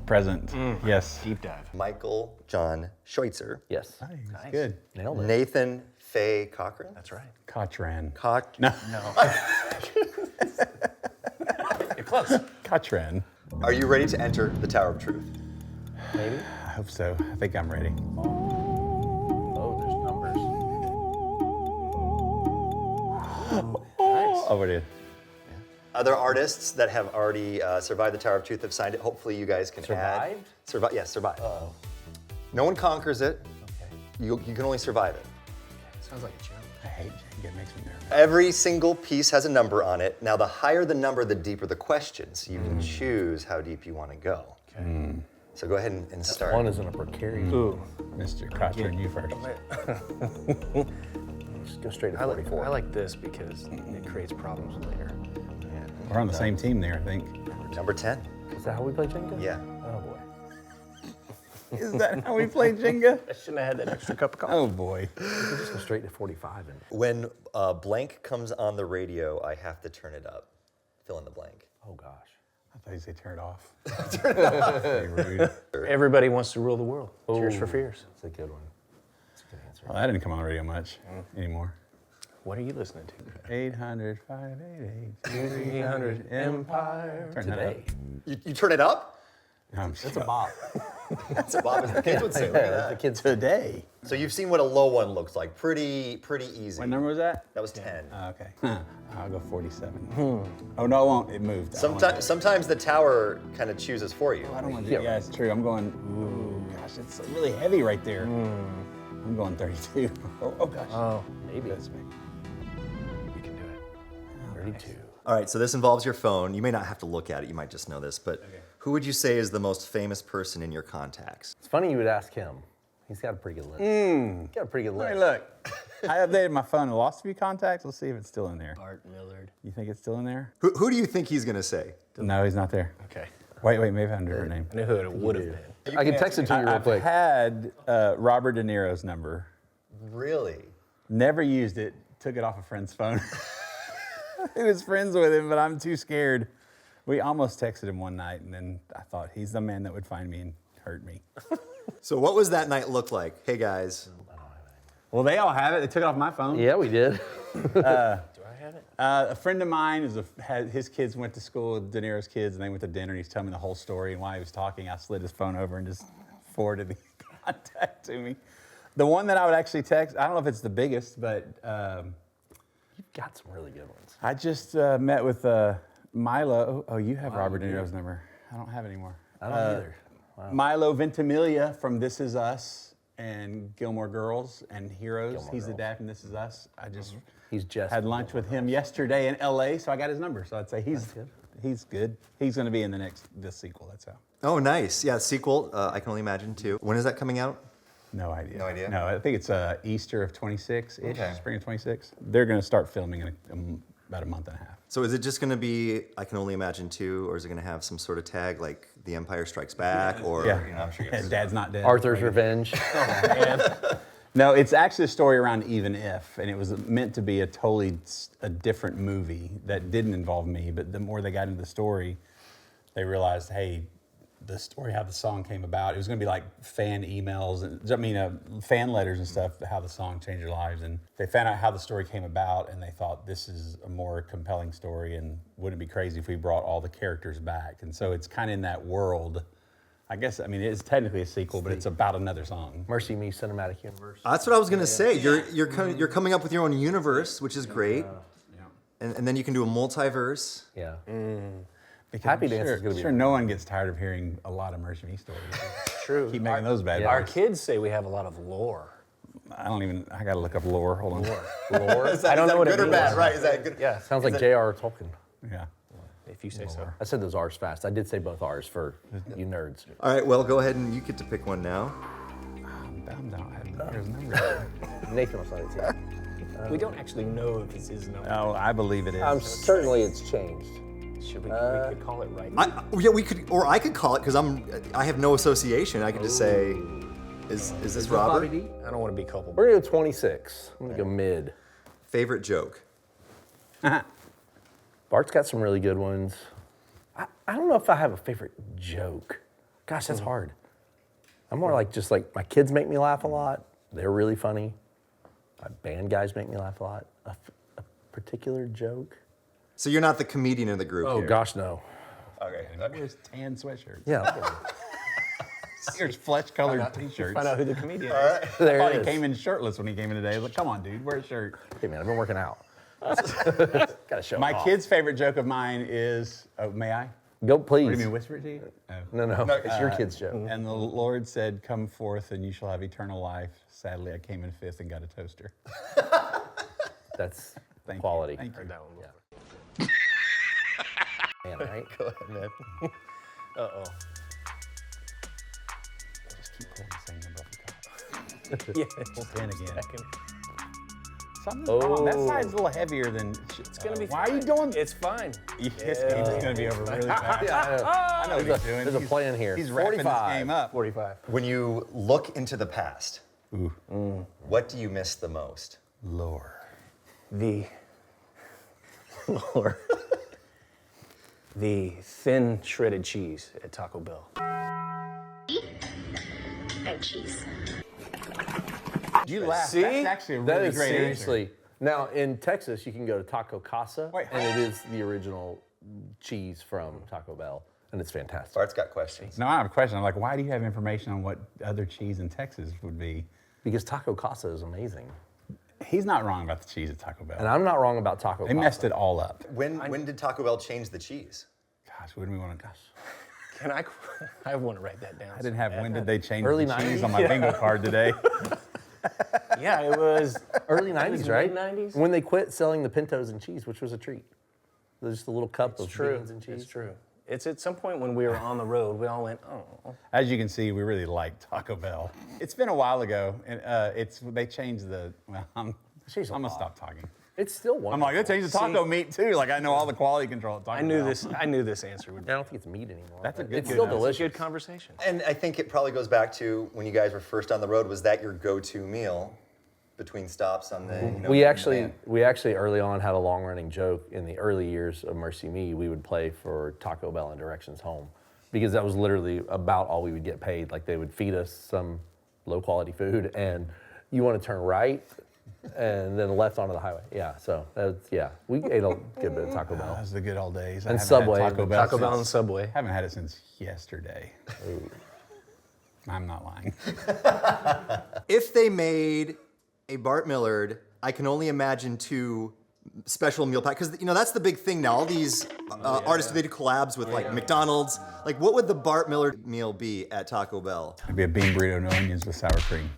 Present. Yes. Deep dive. Michael John Schweitzer. Yes. Nice. Good. Nailed it. Nathan Faye Cochran. That's right. Cochran. No. You're close. Cochran. Are you ready to enter the Tower of Truth? Maybe. I hope so. I think I'm ready. Oh, there's numbers. Oh, it is. Other artists that have already survived the Tower of Truth have signed it. Hopefully you guys can Survived? add. Survive? Yes, survive. Uh-oh. No one conquers it. Okay. You can only survive it. Sounds like a challenge. I hate Jenga. It makes me nervous. Every single piece has a number on it. Now, the higher the number, the deeper the questions. You can choose how deep you want to go. Okay. So go ahead and start. One is in a precarious. Ooh. Mr. Cochran, you first. Just go straight to I 44. like this because it creates problems later. We're on the same team there, I think. Number 10. Is that how we play Jenga? Yeah. Oh boy. Is that how we play Jenga? I shouldn't have had that extra cup of coffee. Oh, boy. We can just go straight to 45 and. When blank comes on the radio, I have to turn it up. Fill in the blank. Oh gosh. I thought you said turn it off. Turn it off. Rude. Everybody wants to rule the world. Tears for Fears. That's a good one. That's a good answer. Well, that didn't come on the radio much anymore. What are you listening to? 800, 588, 300 Empire. Turn that Today. You turn it up? up. I'm That's a bop. That's a Bob as the kids would say. Look at that. The kids. Today. So you've seen what a low one looks like. Pretty easy. What number was that? That was 10. Okay. I'll go 47. Oh, no, it won't. It moved. Sometimes the tower kind of chooses for you. I don't want to. Yeah, it's true. I'm going, ooh, gosh, it's really heavy right there. I'm going 32. Oh gosh. Oh, maybe. That's me. You can do it. 32. All right, so this involves your phone. You may not have to look at it. You might just know this, but who would you say is the most famous person in your contacts? It's funny you would ask him. He's got a pretty good list. He's got a pretty good list. Hey, look. I updated my phone and lost a few contacts. Let's see if it's still in there. Art Millard. You think it's still in there? Who do you think he's going to say? No, he's not there. Okay. Wait, maybe I have a different name. I knew who it would have been. I can text it to you real I've quick. had Robert De Niro's number. Really? Never used it. Took it off a friend's phone. He was friends with him, but I'm too scared. We almost texted him one night, and then I thought he's the man that would find me and hurt me. So what was that night look like? Hey, guys. Well, they all have it. They took it off my phone. Yeah, we did. Do I have it? A friend of mine his kids went to school with De Niro's kids, and they went to dinner, and he's telling me the whole story. And while he was talking, I slid his phone over and just forwarded the contact to me. The one that I would actually text, I don't know if it's the biggest, but You've got some really good ones. I just met with Milo. Oh, you have Robert De Niro's number. I don't have it anymore. I don't either. Wow. Milo Ventimiglia from This Is Us and Gilmore Girls and Heroes. Gilmore He's the Girls. dad from This Is Us. I just He's just had lunch with him yesterday in LA, so I got his number. So I'd say he's good. He's good. He's going to be in this sequel. That's how. Oh, nice. Yeah, sequel, I can only imagine, too. When is that coming out? No idea. No idea? No, I think it's Easter of 26-ish, Okay. spring of 26. They're going to start filming in about a month and a half. So is it just going to be I Can Only Imagine 2, or is it going to have some sort of tag like The Empire Strikes Back, or Yeah, you know, I'm sure it's Dad's not dead. Arthur's Revenge. No, it's actually a story around Even If, and it was meant to be a different movie that didn't involve me, but the more they got into the story, they realized, hey, the story, how the song came about, it was going to be like fan emails, fan letters and stuff, how the song changed their lives, and they found out how the story came about, and they thought this is a more compelling story, and wouldn't it be crazy if we brought all the characters back? And so it's kind of in that world. I guess, it's technically a sequel, but it's about another song. MercyMe Cinematic Universe. That's what I was going to say. You're coming up with your own universe, which is great. And then you can do a multiverse. Yeah. Because Happy I'm Dance sure, is gonna be sure no one gets tired of hearing a lot of MercyMe stories. True. Keep making those bad Our boys. kids say we have a lot of lore. I got to look up lore. Hold on. Lore. I don't know what good it or means. bad, right? Is that good? Yeah. Sounds like J.R.R. Tolkien. Yeah. If you say so. I said those R's fast. I did say both R's for you nerds. All right, well, go ahead and you get to pick one now. There's number. Nathan will sign it to you. We don't actually know if it's his number. Oh, I believe it is. Certainly it's changed. Should we could call it right. We could, or I could call it because I have no association. I could just say, is this Robert? Bobby D? I don't want to be culpable. We're gonna go 26. I'm gonna go mid. Favorite joke? Bart's got some really good ones. I don't know if I have a favorite joke. Gosh, that's hard. I'm more like just like my kids make me laugh a lot. They're really funny. My band guys make me laugh a lot. A particular joke. So you're not the comedian in the group Oh here. gosh, no. Okay. Wears tan sweatshirts. Yeah. Here's flesh-colored T-shirts. Find out who the comedian is. There I thought it he is. came in shirtless when he came in today. I was like, come on, dude, wear a shirt. Hey man, I've been working out. Gotta show My it off. kid's favorite joke of mine is, oh, may I? Go What please. do you mean, whisper it to you? Oh. No, it's your kid's joke. And the Lord said, come forth and you shall have eternal life. Sadly, I came in fifth and got a toaster. That's Thank quality. You. Thank you. Heard that one before. Man, right? Go ahead, man. Uh-oh. Just keep pulling the same number off the top. Yeah. 10 again. Second. Something's wrong. That side's a little heavier than. It's gonna be Why are fine. you doing? It's fine. This game's gonna be over really fast. Yeah, I know what he's doing. there's a plan here. He's wrapping this 45. game up. 45. When you look into the past, what do you miss the most? Lore. The Lord. The thin shredded cheese at Taco Bell. And cheese. You laugh. See? That's actually a That really is great seriously. Now in Texas, you can go to Taco Casa, Wait. and it is the original cheese from Taco Bell, and it's fantastic. Bart's got questions. answer. No, I have a question. I'm like, why do you have information on what other cheese in Texas would be? Because Taco Casa is amazing, He's not wrong about the cheese at Taco Bell. and I'm not wrong about Taco They Casa. messed it all up. When did Taco Bell change the cheese? Gosh, wouldn't we want to? Gosh, Can I? I want to write that down. I didn't have. When did they change Early the cheese 90s? on my bingo card today? Yeah, it was Early 90s, right? Mid-90s? When they quit selling the pintos and cheese, which was a treat. It was just a little cup of true. beans and cheese. It's true. It's at some point when we were on the road, we all went, oh. As you can see, we really like Taco Bell. It's been a while ago, and they changed the. Well, I'm Changed a gonna lot. stop talking. It's still wonderful. I'm like, they changed the taco meat too. Like I know all the quality control at Taco I knew Bell. this. I knew this answer would be. I don't think it's meat anymore. That's a but good It's one. still That's a delicious. Good conversation. And I think it probably goes back to when you guys were first on the road. Was that your go-to meal between stops on the? You know, We actually van? early on had a long-running joke in the early years of MercyMe. We would play for Taco Bell and directions home, because that was literally about all we would get paid. Like they would feed us some low-quality food, and you want to turn right, and then left onto the highway. Yeah, so we ate a good bit of Taco Bell. Those are the good old days. I And haven't had Subway. Taco Bell, Taco Bell and since- Subway. Haven't had it since yesterday. I'm not lying. If they made a Bart Millard, I can only imagine two special meal pack, because that's the big thing now. All these artists, they do collabs with like McDonald's. Like, what would the Bart Millard meal be at Taco Bell? It'd be a bean burrito, no onions with sour cream.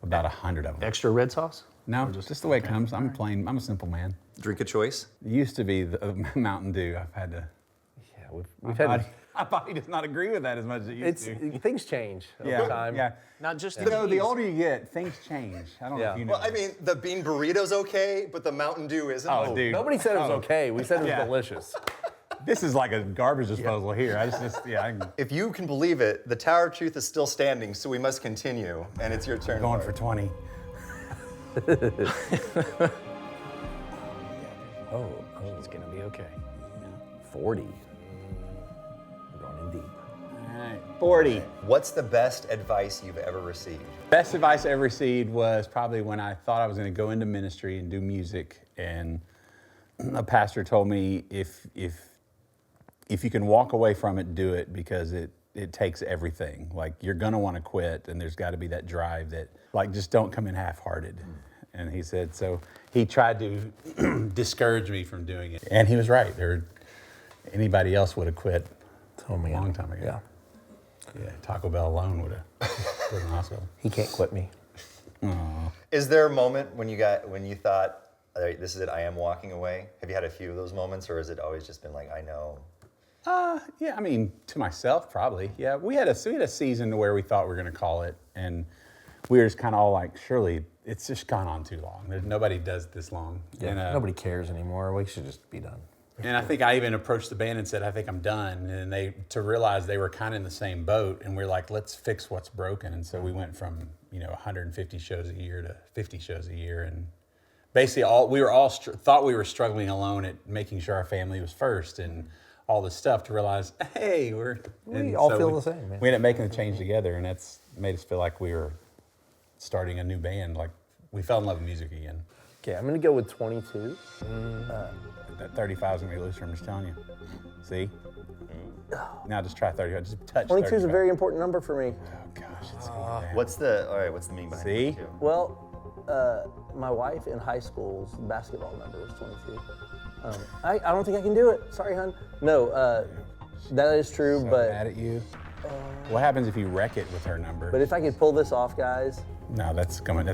About 100 of them. Extra red sauce? No, just the way it comes. I'm plain. I'm a simple man. Drink of choice? It used to be the Mountain Dew. I've had to. Yeah, we've had. My body does not agree with that as much as it used to. Things change over time. Yeah. Not just You know, the older you get, things change. I don't know Yeah. if you know. Well, I mean, the bean burrito's okay, but the Mountain Dew isn't. Oh, dude. Nobody said it was okay. We said it was Yeah. delicious. This is like a garbage disposal here. I I'm If you can believe it, the Tower of Truth is still standing, so we must continue, and it's your turn. going Bart. for 20. It's gonna be okay. 40. We're going in deep. All right, 40. What's the best advice you've ever received? Best advice I ever received was probably when I thought I was going to go into ministry and do music, and a pastor told me if you can walk away from it, do it, because it takes everything. Like, you're going to want to quit, and there's got to be that drive that, like, just don't come in half-hearted. And he said, so he tried to discourage me from doing it. And he was right. Anybody else would have quit a long time ago. Yeah. Yeah, Taco Bell alone would have put in the hospital. He can't quit me. Is there a moment when you thought, all right, this is it, I am walking away? Have you had a few of those moments, or has it always just been like, I know? Yeah, I mean, to myself, probably. Yeah, we had a season where we thought we were going to call it, and we were just kind of all like, surely it's just gone on too long. Nobody does this long. Yeah, And, nobody cares anymore. We should just be done. And I think I even approached the band and said, I think I'm done. And to realize they were kind of in the same boat, and we're like, let's fix what's broken. And so we went from 150 shows a year to 50 shows a year, and basically we were all thought we were struggling alone at making sure our family was first, and all this stuff to realize, hey, We all feel the same, man. We ended up making the change together, and that's made us feel like we were starting a new band. Like we fell in love with music again. Okay, I'm gonna go with 22. That 35 is gonna be looser. I'm just telling you. See? Now just try 30. Just touch. 22 is a 35. very important number for me. Oh gosh, it's going down. What's the meaning behind See? 22? Well, my wife in high school's basketball number was 22. I don't think I can do it. Sorry, hon. No, that is true, So but mad at you. What happens if you wreck it with her number? but if I could pull this off, guys, No, that's coming down.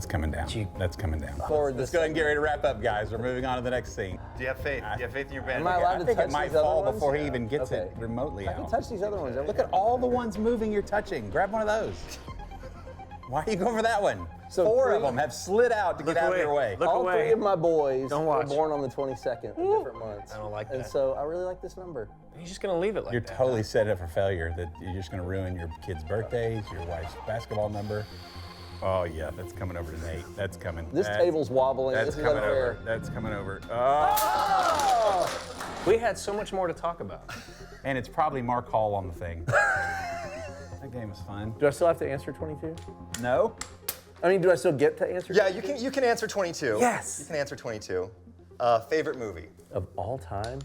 That's coming down. Forward Let's this go ahead and get ready to wrap up, guys. We're moving on to the next scene. Do you have faith? Do you have faith in your band? Am I allowed I to think touch it might these other fall ones? before he even gets Okay. it remotely I can out. touch these other ones. Look at all the ones moving you're touching. Grab one of those. Why are you going for that one? So Four of three- them have slid out to get out of your way. Look All away. three of my boys Don't were watch. born on the 22nd of different months. I don't like And that. so I really like this number. He's just gonna leave it like You're that. totally set up for failure. That you're just going to ruin your kids' birthdays, your wife's basketball number. Oh yeah, that's coming over to Nate. That's coming. This That's- table's wobbling. That's This is coming unfair. over. That's coming over. Oh. We had so much more to talk about. And it's probably Mark Hall on the thing. That game was fun. Do I still have to answer 22? No? I mean, do I still get to answer? Yeah, you can answer 22. Yes. You can answer 22. Favorite movie? Of all time?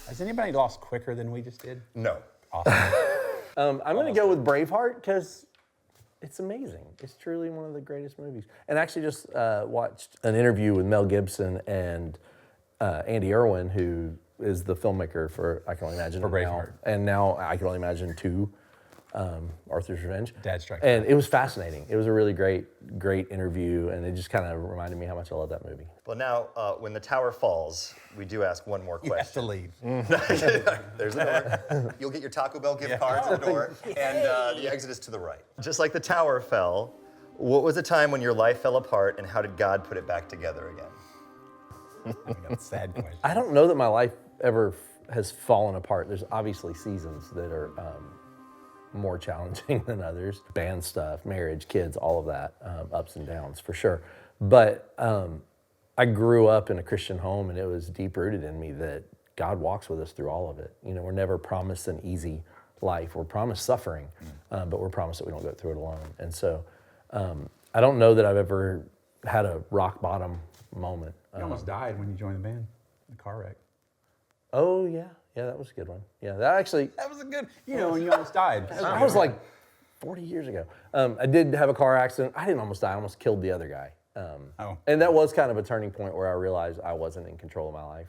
Has anybody lost quicker than we just did? No. Awesome. I'm going to go with Braveheart because it's amazing. It's truly one of the greatest movies. And I actually just watched an interview with Mel Gibson and Andy Irwin, who is the filmmaker for I Can Only Imagine. For and now- Braveheart. And now I Can Only Imagine 2, Arthur's Revenge. Dad Strikes And it was fascinating. It was a really great interview, and it just kind of reminded me how much I love that movie. Well, now, when the tower falls, we do ask one more You have to question. leave. There's the door. You'll get your Taco Bell gift cards at the door, and the exit is to the right. Just like the tower fell, what was a time when your life fell apart, and how did God put it back together again? I got a sad question. I don't know that my life ever has fallen apart. There's obviously seasons that are more challenging than others. Band stuff, marriage, kids, all of that, ups and downs for sure. But I grew up in a Christian home, and it was deep rooted in me that God walks with us through all of it. You know, we're never promised an easy life. We're promised suffering, but we're promised that we don't go through it alone. And so I don't know that I've ever had a rock bottom moment. You almost died when you joined the band. In a car wreck. Oh yeah, that was a good one. Yeah, that actually, That was a good, when you almost died. I was like 40 years ago. I did have a car accident. I didn't almost die. I almost killed the other guy. And that was kind of a turning point where I realized I wasn't in control of my life.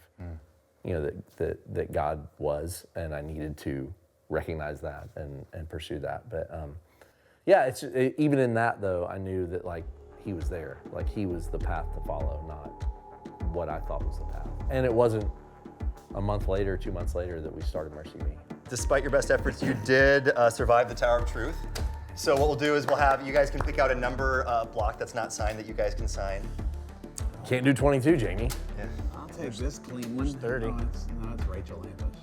You know, that God was, and I needed to recognize that and pursue that. But yeah, even in that though, I knew that like He was there. Like He was the path to follow, not what I thought was the path. And it wasn't a month later, 2 months later that we started MercyMe. Despite your best efforts, you did survive the Tower of Truth. So what we'll do is you guys can pick out a number block that's not signed that you guys can sign. Can't do 22, Jamie. Yeah. I'll take this clean one. 30. No, it's Rachel Ambush.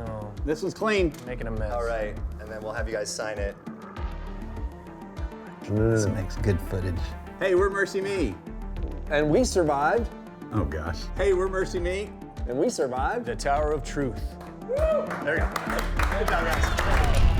Oh, This one's clean. making a mess. All right, and then we'll have you guys sign it. This makes good footage. Hey, we're MercyMe. And we survived. Oh gosh. Hey, we're MercyMe. And we survived. The Tower of Truth. There you go. Good job, guys.